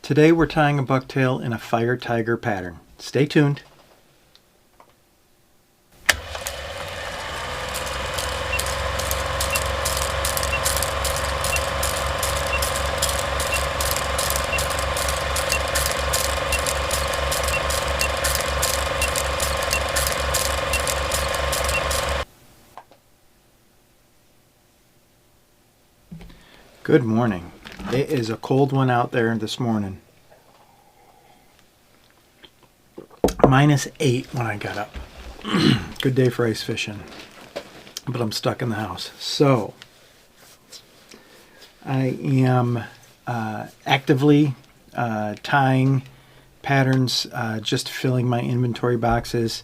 Today we're tying a bucktail in a FireTiger pattern. Stay tuned. Good morning. It is a cold one out there this morning. -8 when I got up. Good day for ice fishing, but I'm stuck in the house. So I am actively tying patterns, just filling my inventory boxes.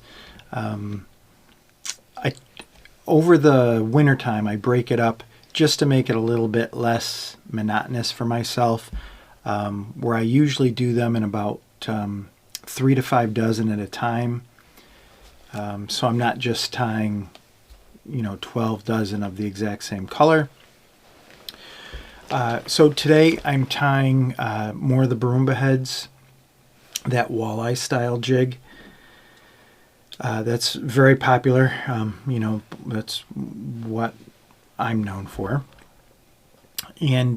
Over the winter time I break it up just to make it a little bit less monotonous for myself, where I usually do them in about 3 to 5 dozen at a time. So I'm not just tying 12 dozen of the exact same color. So today I'm tying more of the Barumba heads, that walleye style jig. That's very popular. That's what I'm known for. And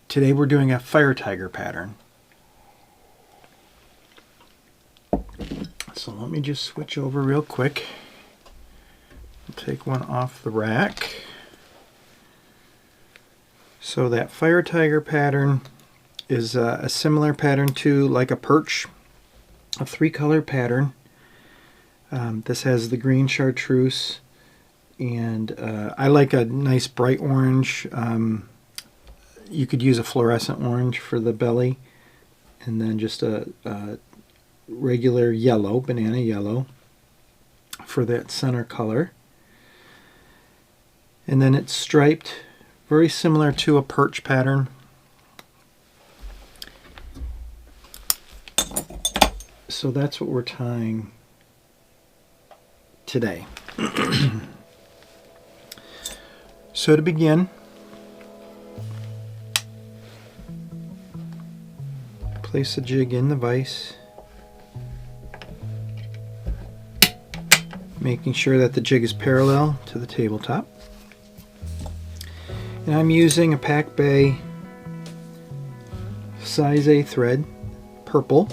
today we're doing a FireTiger pattern. So let me just switch over real quick. I'll take one off the rack. So that FireTiger pattern is a similar pattern to like a perch, a 3-color pattern. This has the green chartreuse, and I like a nice bright orange. You could use a fluorescent orange for the belly, and then just a regular yellow, banana yellow, for that center color. And then it's striped, very similar to a perch pattern. So that's what we're tying today. So to begin, place the jig in the vise, making sure that the jig is parallel to the tabletop. And I'm using a PacBay size A thread, purple.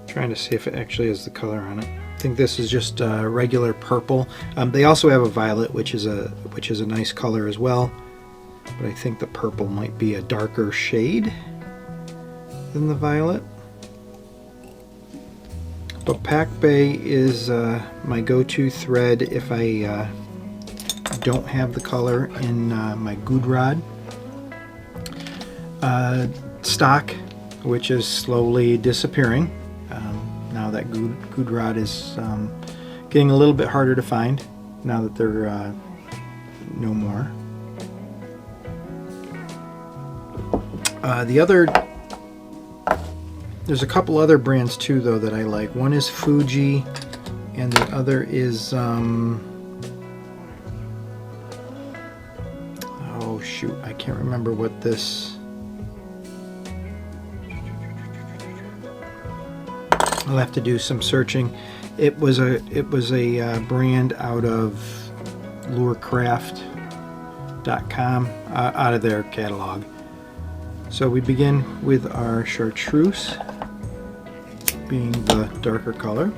Trying to see if it actually has the color on it. I think this is just regular purple. They also have a violet, which is a nice color as well, but I think the purple might be a darker shade than the violet. But PacBay is my go-to thread if I don't have the color in my good rod stock, which is slowly disappearing. Now that good rod is getting a little bit harder to find now that they're no more. There's a couple other brands too, though, that I like. One is Fuji, and the other is oh shoot, I can't remember what this. I'll have to do some searching. It was a brand out of lurecraft.com, out of their catalog. So we begin with our chartreuse, being the darker color,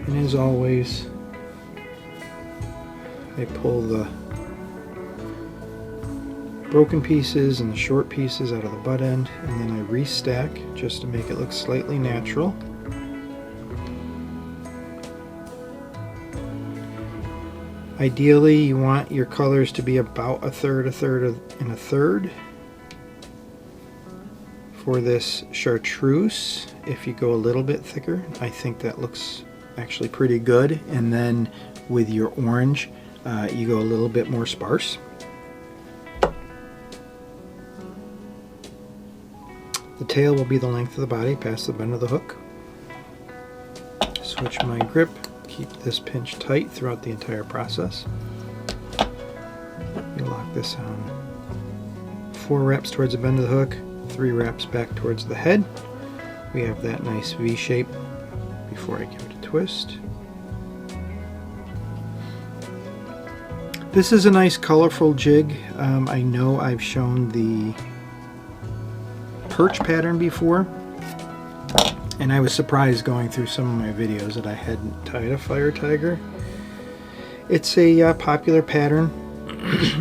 and as always I pull the broken pieces and the short pieces out of the butt end, and then I restack just to make it look slightly natural. Ideally you want your colors to be about a third, and a third. For this chartreuse, if you go a little bit thicker, I think that looks actually pretty good. And then with your orange, you go a little bit more sparse. The tail will be the length of the body past the bend of the hook. Switch my grip, keep this pinched tight throughout the entire process. You lock this on 4 wraps towards the bend of the hook, 3 wraps back towards the head. We have that nice V shape before I give it a twist. This is a nice colorful jig. I know I've shown the perch pattern before, and I was surprised going through some of my videos that I hadn't tied a FireTiger. It's a popular pattern,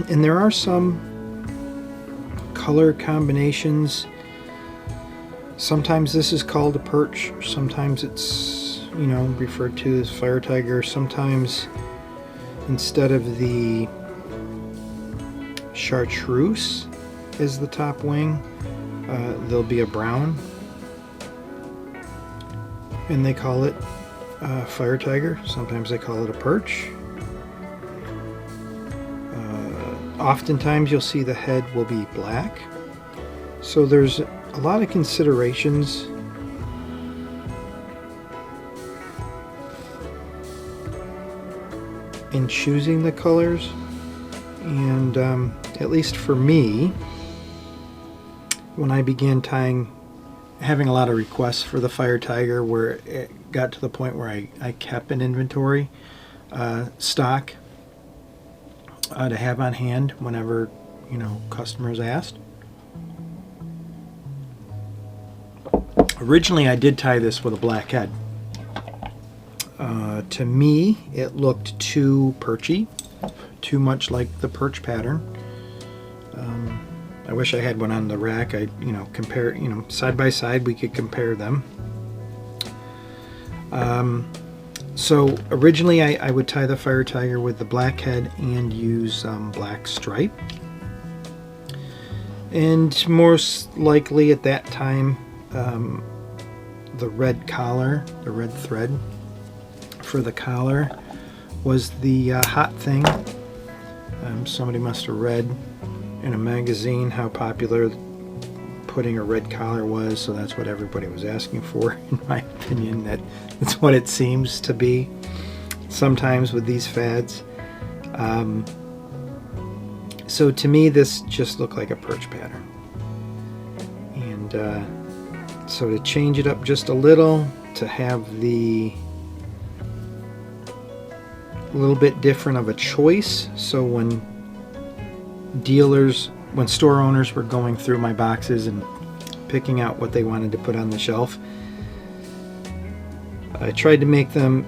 and there are some color combinations. Sometimes this is called a perch, sometimes it's, you know, referred to as FireTiger. Sometimes instead of the chartreuse as the top wing, there'll be a brown, and they call it FireTiger. Sometimes they call it a perch. Oftentimes you'll see the head will be black. So there's a lot of considerations in choosing the colors, and at least for me, when I began having a lot of requests for the FireTiger, where it got to the point where I kept an inventory stock to have on hand whenever, you know, customers asked. Originally I did tie this with a black head. To me it looked too perchy, too much like the perch pattern. I wish I had one on the rack. I, you know, compare, you know, side by side we could compare them. So originally I would tie the FireTiger with the black head and use black stripe. And most likely at that time, the red collar, the red thread for the collar was the hot thing. Somebody must have read in a magazine how popular putting a red collar was, so that's what everybody was asking for. In my opinion, that's what it seems to be sometimes with these fads. So to me this just looked like a perch pattern, and so to change it up just a little, to have the little bit different of a choice, so when store owners were going through my boxes and picking out what they wanted to put on the shelf, I tried to make them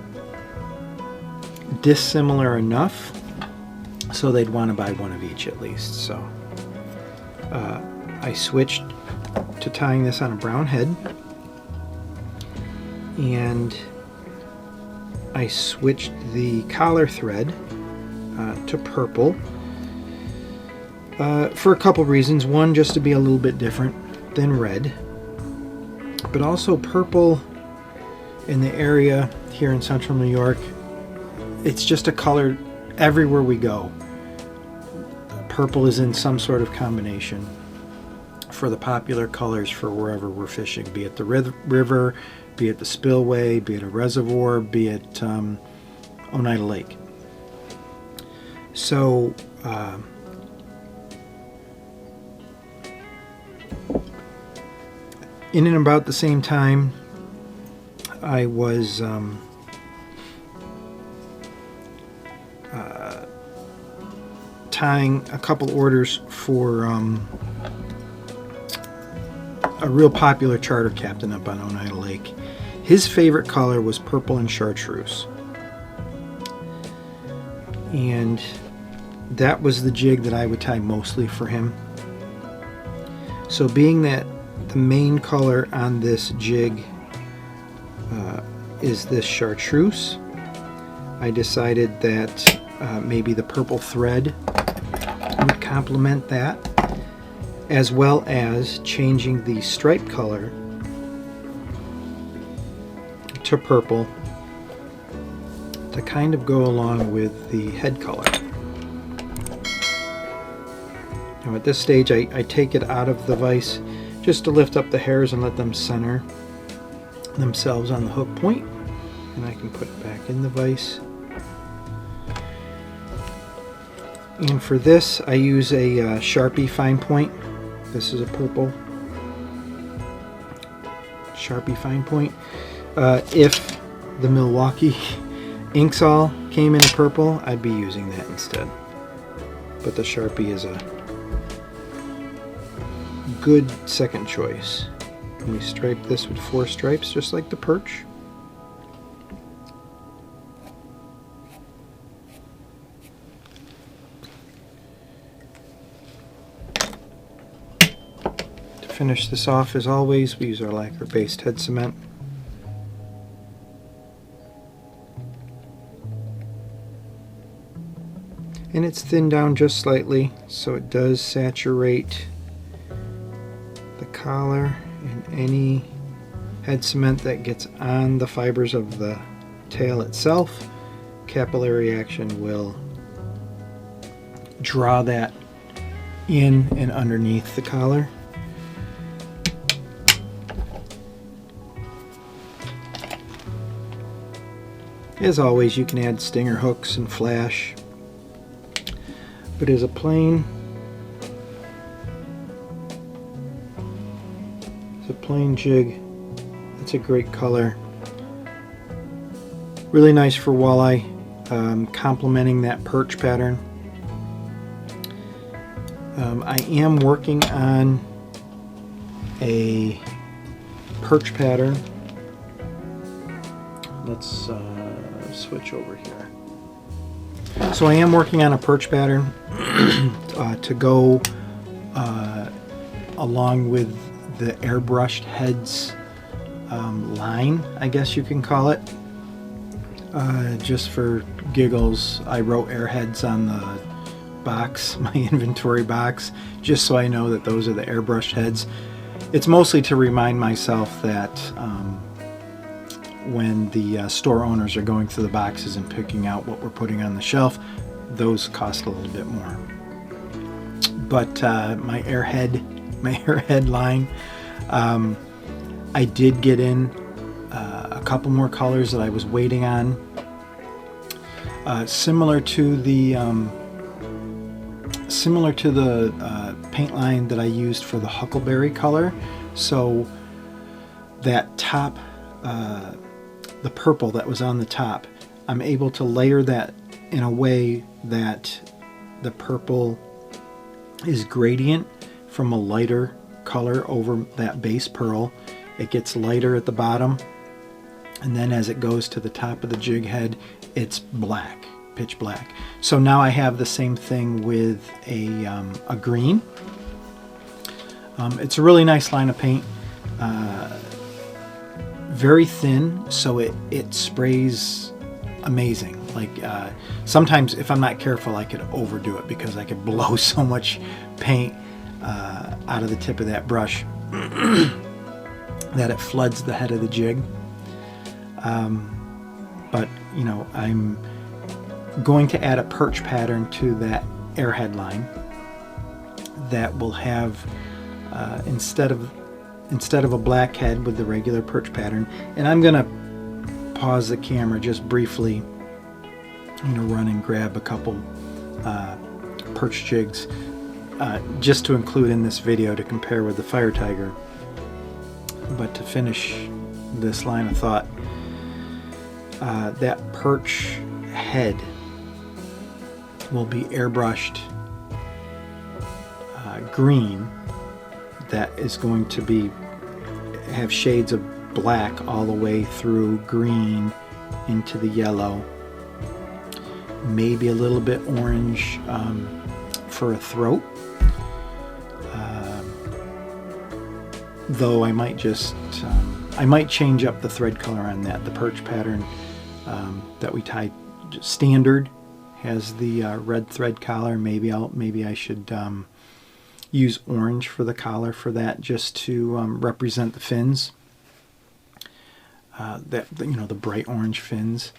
dissimilar enough so they'd want to buy one of each at least. So I switched to tying this on a brown head, and I switched the collar thread to purple for a couple reasons. One, just to be a little bit different than red, but also purple in the area here in central New York, it's just a color everywhere we go. Purple is in some sort of combination for the popular colors for wherever we're fishing, be it the river, be it the spillway, be it a reservoir, be it Oneida Lake. So in and about the same time, I was tying a couple orders for a real popular charter captain up on Oneida Lake. His favorite color was purple and chartreuse, and that was the jig that I would tie mostly for him. So being that the main color on this jig is this chartreuse, I decided that maybe the purple thread would complement that, as well as changing the stripe color to purple to kind of go along with the head color. Now at this stage I take it out of the vise just to lift up the hairs and let them center themselves on the hook point, and I can put it back in the vise. And for this, I use a Sharpie fine point. This is a purple Sharpie fine point. If the Milwaukee Inksol came in a purple, I'd be using that instead. But the Sharpie is a good second choice. And we stripe this with 4 stripes, just like the perch. To finish this off, as always, we use our lacquer-based head cement. And it's thinned down just slightly, so it does saturate the collar and any head cement that gets on the fibers of the tail itself. Capillary action will draw that in and underneath the collar. As always, you can add stinger hooks and flash. But as a plain jig, it's a great color. Really nice for walleye, complementing that perch pattern. I am working on a perch pattern. Let's switch over here. So I am working on a perch pattern to go along with the airbrushed heads line, I guess you can call it. Just for giggles, I wrote airheads on the box, my inventory box, just so I know that those are the airbrushed heads. It's mostly to remind myself that when the store owners are going through the boxes and picking out what we're putting on the shelf, those cost a little bit more. But my airhead line, I did get in a couple more colors that I was waiting on, similar to the paint line that I used for the huckleberry color. So that top, the purple that was on the top, I'm able to layer that in a way that the purple is gradient from a lighter color over that base pearl. It gets lighter at the bottom, and then as it goes to the top of the jig head, it's black, pitch black. So now I have the same thing with a green. It's a really nice line of paint. Very thin, so it sprays amazing. Like sometimes if I'm not careful, I could overdo it because I could blow so much paint out of the tip of that brush that it floods the head of the jig. But you know, I'm going to add a perch pattern to that airhead line that will have instead of a black head with the regular perch pattern. And I'm gonna pause the camera just briefly. I'm gonna run and grab a couple perch jigs just to include in this video to compare with the FireTiger. But to finish this line of thought, that perch head will be airbrushed green. That is going to have shades of black all the way through green into the yellow, maybe a little bit orange for a throat, though I might just I might change up the thread color on that. The perch pattern that we tied standard has the red thread collar. Maybe I should use orange for the collar for that, just to represent the fins. That, you know, the bright orange fins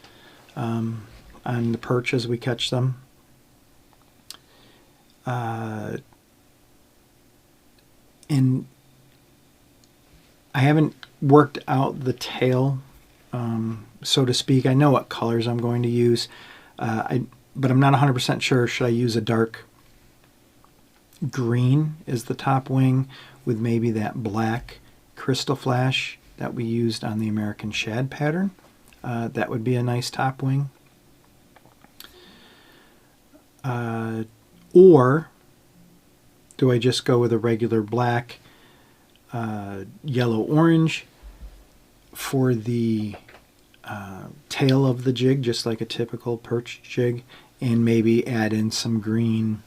on the perch as we catch them. And I haven't worked out the tail, so to speak. I know what colors I'm going to use. I but I'm not 100% sure. Should I use a dark green as the top wing with maybe that black crystal flash that we used on the American Shad pattern? That would be a nice top wing. Or do I just go with a regular black, yellow-orange for the tail of the jig, just like a typical perch jig, and maybe add in some green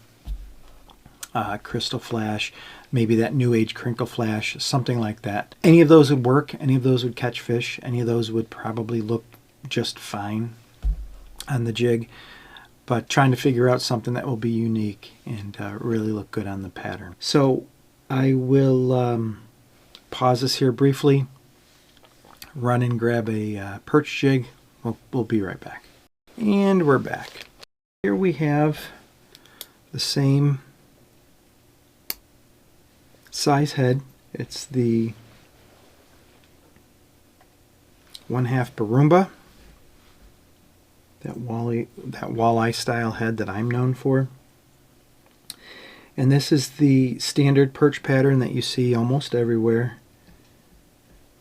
crystal flash, maybe that new age crinkle flash, something like that. Any of those would work. Any of those would catch fish. Any of those would probably look just fine on the jig. But trying to figure out something that will be unique and really look good on the pattern. So I will pause this here briefly, run and grab a perch jig. We'll be right back. And we're back. Here we have the same size head. It's the 1/2 Barumba. That walleye style head that I'm known for. And this is the standard perch pattern that you see almost everywhere,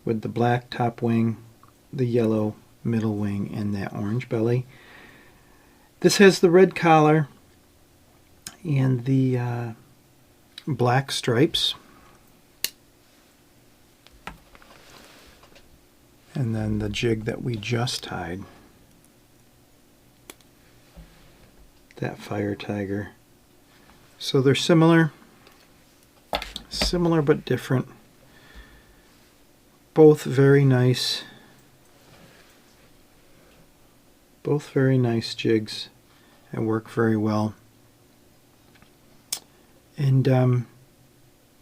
with the black top wing, the yellow middle wing, and that orange belly. This has the red collar and the black stripes. And then the jig that we just tied, that FireTiger. So they're similar but different. Both very nice. Both very nice jigs and work very well. And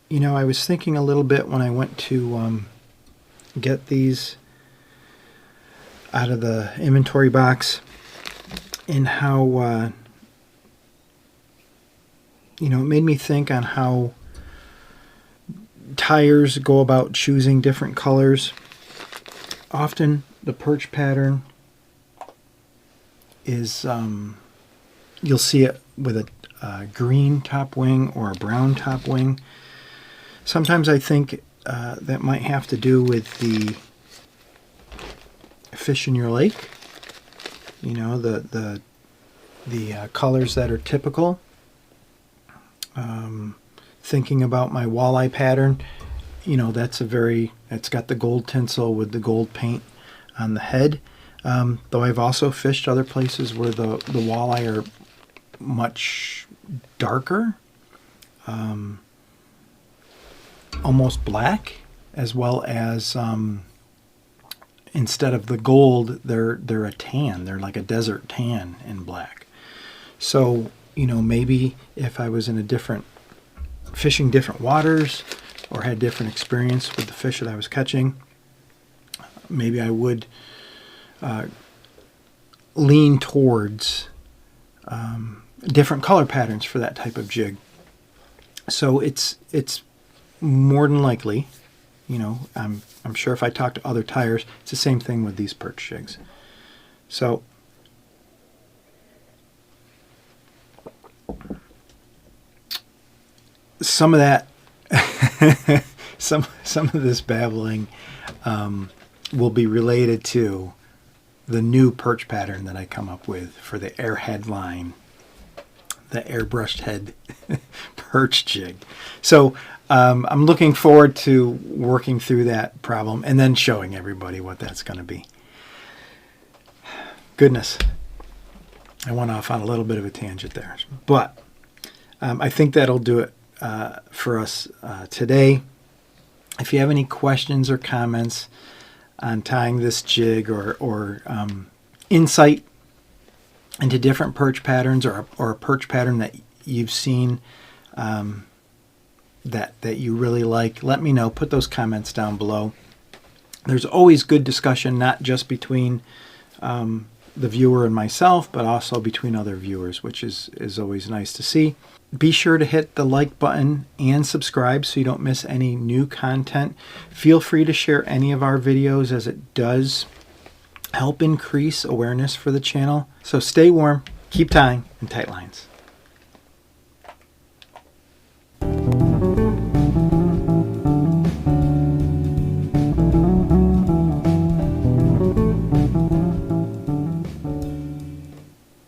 you know, I was thinking a little bit when I went to get these out of the inventory box, and how you know, it made me think on how tyers go about choosing different colors. Often the perch pattern is, you'll see it with a green top wing or a brown top wing. Sometimes I think that might have to do with the fish in your lake. You know, the colors that are typical. Thinking about my walleye pattern, you know, it's got the gold tinsel with the gold paint on the head. Though I've also fished other places where the walleye are much darker, almost black, as well as instead of the gold, they're a tan. They're like a desert tan in black. So, you know, maybe if I was in fishing different waters or had different experience with the fish that I was catching, maybe I would lean towards different color patterns for that type of jig. So it's more than likely, you know, I'm sure if I talk to other tyers, it's the same thing with these perch jigs. So some of that, some of this babbling will be related to the new perch pattern that I come up with for the airhead line, the airbrushed head perch jig. So I'm looking forward to working through that problem and then showing everybody what that's going to be. Goodness, I went off on a little bit of a tangent there, but I think that'll do it for us today. If you have any questions or comments on tying this jig or insight into different perch patterns or a perch pattern that you've seen that you really like, let me know. Put those comments down below. There's always good discussion, not just between the viewer and myself, but also between other viewers, which is always nice to see. Be sure to hit the like button and subscribe so you don't miss any new content. Feel free to share any of our videos, as it does help increase awareness for the channel. So stay warm, Keep tying in tight lines.